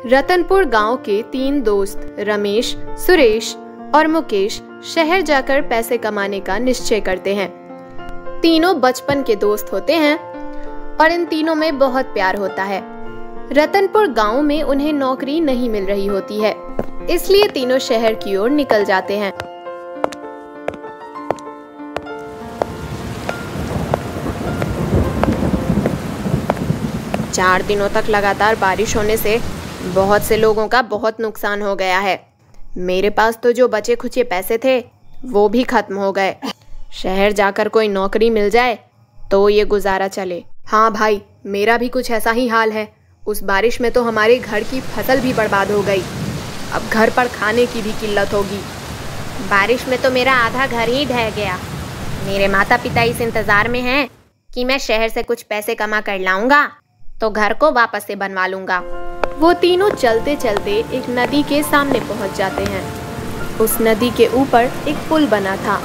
रतनपुर गांव के 3 दोस्त रमेश, सुरेश और मुकेश शहर जाकर पैसे कमाने का निश्चय करते हैं। तीनों बचपन के दोस्त होते हैं और इन तीनों में बहुत प्यार होता है। रतनपुर गांव में उन्हें नौकरी नहीं मिल रही होती है, इसलिए तीनों शहर की ओर निकल जाते हैं। चार दिनों तक लगातार बारिश होने से बहुत से लोगों का बहुत नुकसान हो गया है। मेरे पास तो जो बचे खुचे पैसे थे वो भी खत्म हो गए। शहर जाकर कोई नौकरी मिल जाए तो ये गुजारा चले। हाँ भाई, मेरा भी कुछ ऐसा ही हाल है। उस बारिश में तो हमारे घर की फसल भी बर्बाद हो गई। अब घर पर खाने की भी किल्लत होगी। बारिश में तो मेरा आधा घर ही ढह गया। मेरे माता पिता इस इंतजार में हैं कि मैं शहर से कुछ पैसे कमा कर लाऊंगा तो घर को वापस से बनवा लूंगा। वो तीनों चलते चलते एक नदी के सामने पहुंच जाते हैं। उस नदी के ऊपर एक पुल बना था,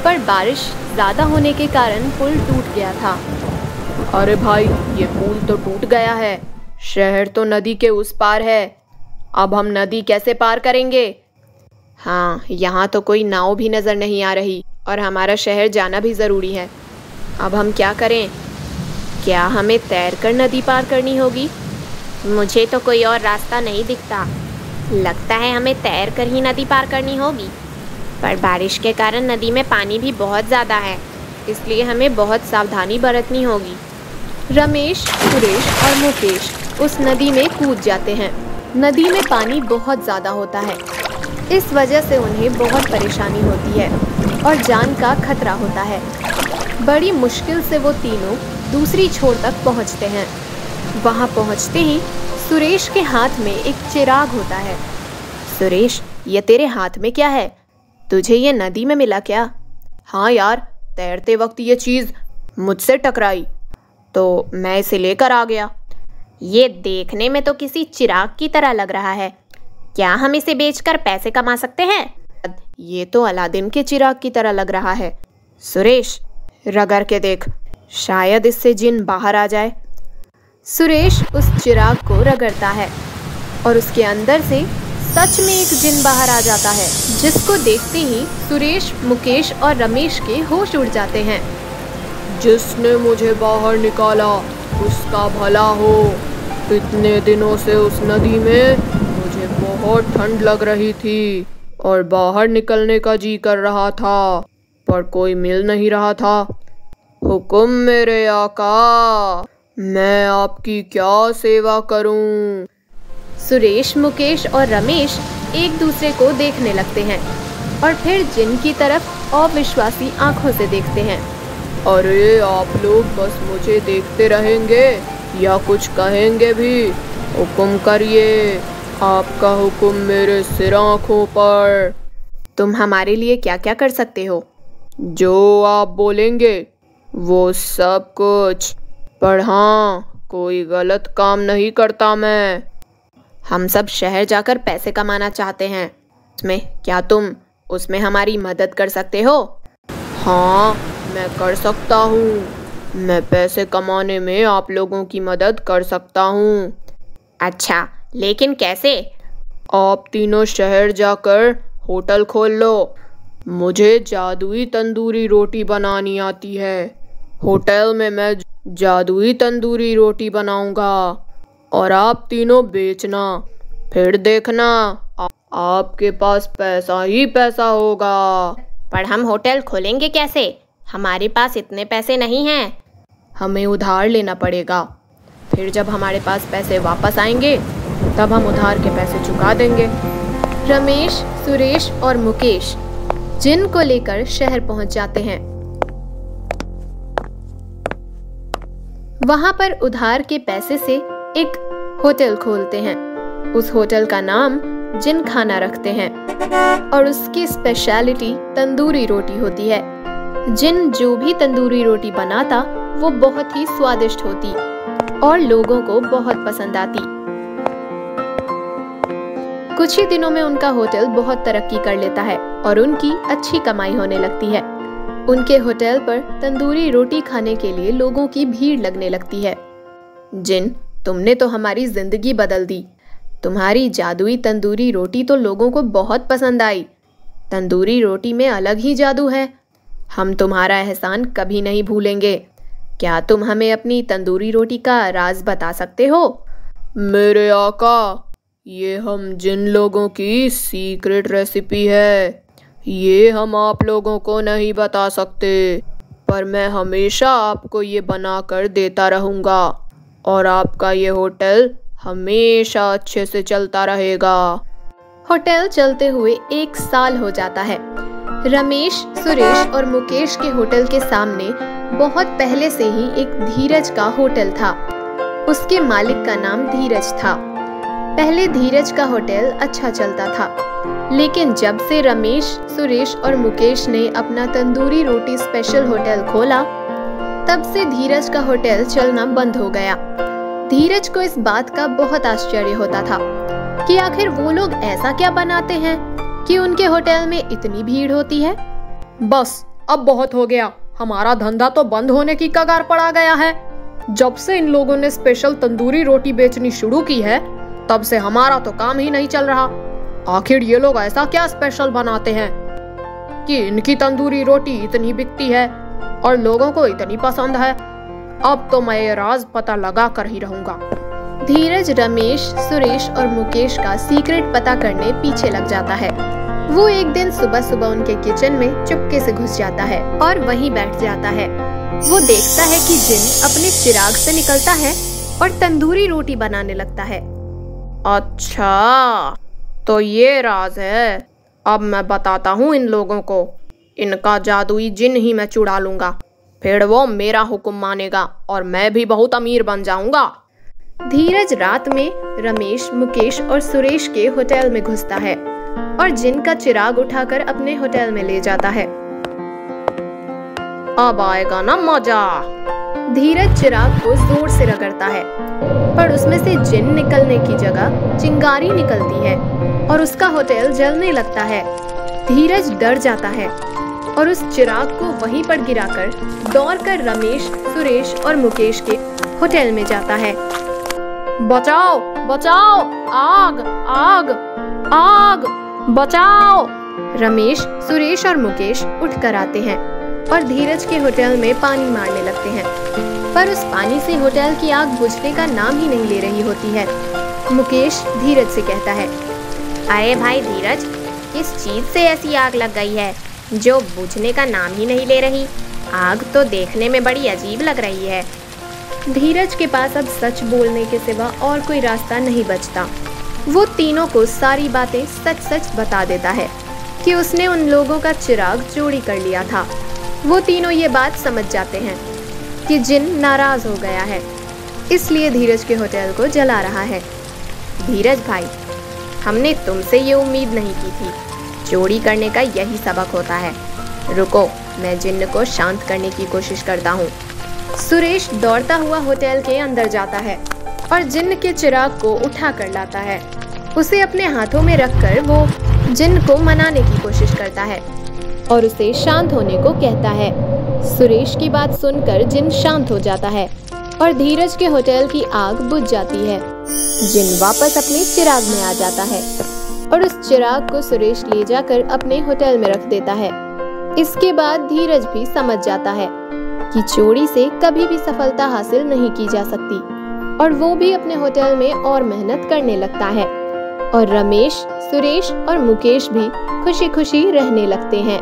पर बारिश ज्यादा होने के कारण पुल टूट गया था। अरे भाई, ये पुल तो टूट गया है। शहर तो नदी के उस पार है। अब हम नदी कैसे पार करेंगे? हाँ, यहाँ तो कोई नाव भी नजर नहीं आ रही और हमारा शहर जाना भी जरूरी है। अब हम क्या करें? क्या हमें तैरकर नदी पार करनी होगी? मुझे तो कोई और रास्ता नहीं दिखता। लगता है हमें तैर कर ही नदी पार करनी होगी, पर बारिश के कारण नदी में पानी भी बहुत ज़्यादा है, इसलिए हमें बहुत सावधानी बरतनी होगी। रमेश, सुरेश और मुकेश उस नदी में कूद जाते हैं। नदी में पानी बहुत ज़्यादा होता है, इस वजह से उन्हें बहुत परेशानी होती है और जान का खतरा होता है। बड़ी मुश्किल से वो तीनों दूसरी छोर तक पहुंचते हैं। वहां पहुंचते ही सुरेश के हाथ में एक चिराग होता है। सुरेश, ये तेरे हाथ में क्या है? तुझे ये नदी में मिला क्या? हाँ यार, तैरते वक्त ये चीज मुझसे टकराई तो मैं इसे लेकर आ गया। ये देखने में तो किसी चिराग की तरह लग रहा है। क्या हम इसे बेचकर पैसे कमा सकते हैं? ये तो अलादीन के चिराग की तरह लग रहा है। सुरेश, रगड़ के देख, शायद इससे जिन बाहर आ जाए। सुरेश उस चिराग को रगड़ता है और उसके अंदर से सच में एक जिन बाहर आ जाता है, जिसको देखते ही सुरेश, मुकेश और रमेश के होश उड़ जाते हैं। जिसने मुझे बाहर निकाला उसका भला हो। इतने दिनों से उस नदी में मुझे बहुत ठंड लग रही थी और बाहर निकलने का जी कर रहा था, पर कोई मिल नहीं रहा था। हुकुम मेरे आका, मैं आपकी क्या सेवा करूं? सुरेश, मुकेश और रमेश एक दूसरे को देखने लगते हैं और फिर जिन की तरफ अविश्वासी आंखों से देखते हैं। अरे आप लोग बस मुझे देखते रहेंगे या कुछ कहेंगे भी? हुकुम करिए, आपका हुकुम मेरे सिर आंखों पर। तुम हमारे लिए क्या क्या कर सकते हो? जो आप बोलेंगे वो सब कुछ, पर हाँ, कोई गलत काम नहीं करता मैं। हम सब शहर जाकर पैसे कमाना चाहते हैं, उसमें क्या तुम उसमें हमारी मदद कर सकते हो? हाँ, मैं कर सकता हूँ। मैं पैसे कमाने में आप लोगों की मदद कर सकता हूँ। अच्छा, लेकिन कैसे? आप तीनों शहर जाकर होटल खोल लो। मुझे जादुई तंदूरी रोटी बनानी आती है। होटल में मैं जादुई तंदूरी रोटी बनाऊंगा और आप तीनों बेचना। फिर देखना, आपके पास पैसा ही पैसा होगा। पर हम होटल खोलेंगे कैसे? हमारे पास इतने पैसे नहीं हैं। हमें उधार लेना पड़ेगा। फिर जब हमारे पास पैसे वापस आएंगे तब हम उधार के पैसे चुका देंगे। रमेश, सुरेश और मुकेश जिन को लेकर शहर पहुंच जाते हैं। वहां पर उधार के पैसे से एक होटल खोलते हैं। उस होटल का नाम जिन खाना रखते हैं और उसकी स्पेशलिटी तंदूरी रोटी होती है। जिन जो भी तंदूरी रोटी बनाता वो बहुत ही स्वादिष्ट होती और लोगों को बहुत पसंद आती। कुछ ही दिनों में उनका होटल बहुत तरक्की कर लेता है और उनकी अच्छी कमाई होने लगती है। उनके होटल पर तंदूरी रोटी खाने के लिए लोगों की भीड़ लगने लगती है। जिन, तुमने तो हमारी जिंदगी बदल दी। तुम्हारी जादुई तंदूरी रोटी तो लोगों को बहुत पसंद आई। तंदूरी रोटी में अलग ही जादू है। हम तुम्हारा एहसान कभी नहीं भूलेंगे। क्या तुम हमें अपनी तंदूरी रोटी का राज बता सकते हो? मेरे आका, ये हम जिन लोगों की सीक्रेट रेसिपी है। ये हम आप लोगों को नहीं बता सकते, पर मैं हमेशा आपको ये बना कर देता रहूँगा और आपका ये होटल हमेशा अच्छे से चलता रहेगा। होटल चलते हुए 1 साल हो जाता है। रमेश, सुरेश और मुकेश के होटल के सामने बहुत पहले से ही एक धीरज का होटल था। उसके मालिक का नाम धीरज था। पहले धीरज का होटल अच्छा चलता था, लेकिन जब से रमेश, सुरेश और मुकेश ने अपना तंदूरी रोटी स्पेशल होटल खोला, तब से धीरज का होटल चलना बंद हो गया। धीरज को इस बात का बहुत आश्चर्य होता था कि आखिर वो लोग ऐसा क्या बनाते हैं कि उनके होटल में इतनी भीड़ होती है। बस अब बहुत हो गया, हमारा धंधा तो बंद होने की कगार पर आ गया है। जब से इन लोगों ने स्पेशल तंदूरी रोटी बेचनी शुरू की है, तब से हमारा तो काम ही नहीं चल रहा। आखिर ये लोग ऐसा क्या स्पेशल बनाते हैं कि इनकी तंदूरी रोटी इतनी बिकती है और लोगों को इतनी पसंद है। अब तो मैं ये राज पता लगा कर ही रहूंगा। धीरज रमेश, सुरेश और मुकेश का सीक्रेट पता करने पीछे लग जाता है। वो एक दिन सुबह सुबह उनके किचन में चुपके से घुस जाता है और वहीं बैठ जाता है। वो देखता है कि जिन अपने चिराग से निकलता है और तंदूरी रोटी बनाने लगता है। अच्छा, तो ये राज है। अब मैं बताता हूँ इन लोगों को। इनका जादुई जिन ही मैं चुड़ा लूंगा, फिर वो मेरा हुक्म मानेगा और मैं भी बहुत अमीर बन जाऊंगा। धीरज रात में रमेश, मुकेश और सुरेश के होटल में घुसता है और जिन का चिराग उठाकर अपने होटल में ले जाता है। अब आएगा ना मजा। धीरज चिराग को जोर से रगड़ता है, पर उसमें से जिन निकलने की जगह चिंगारी निकलती है और उसका होटल जलने लगता है। धीरज डर जाता है और उस चिराग को वहीं पर गिराकर दौड़कर रमेश, सुरेश और मुकेश के होटल में जाता है। बचाओ बचाओ, आग आग आग, बचाओ। रमेश, सुरेश और मुकेश उठकर आते हैं और धीरज के होटल में पानी मारने लगते हैं, पर उस पानी से होटल की आग बुझने का नाम ही नहीं ले रही होती है। मुकेश धीरज से कहता है, अरे भाई धीरज, किस चीज से ऐसी आग लग गई है जो बुझने का नाम ही नहीं ले रही? आग तो देखने में बड़ी अजीब लग रही है। धीरज के पास अब सच बोलने के सिवा और कोई रास्ता नहीं बचता। वो तीनों को सारी बातें सच सच बता देता है कि उसने उन लोगों का चिराग चोरी कर लिया था। वो तीनों ये बात समझ जाते हैं कि जिन नाराज हो गया है, इसलिए धीरज के होटल को जला रहा है। धीरज भाई, हमने तुमसे ये उम्मीद नहीं की थी। चोरी करने का यही सबक होता है। रुको, मैं जिन्न को शांत करने की कोशिश करता हूँ। सुरेश दौड़ता हुआ होटल के अंदर जाता है और जिन्न के चिराग को उठा कर लाता है। उसे अपने हाथों में रखकर वो जिन्न को मनाने की कोशिश करता है और उसे शांत होने को कहता है। सुरेश की बात सुनकर जिन्न शांत हो जाता है और धीरज के होटल की आग बुझ जाती है। जिन्न वापस अपने चिराग में आ जाता है और उस चिराग को सुरेश ले जाकर अपने होटल में रख देता है। इसके बाद धीरज भी समझ जाता है कि चोरी से कभी भी सफलता हासिल नहीं की जा सकती और वो भी अपने होटल में और मेहनत करने लगता है और रमेश, सुरेश और मुकेश भी खुशी खुशी रहने लगते हैं।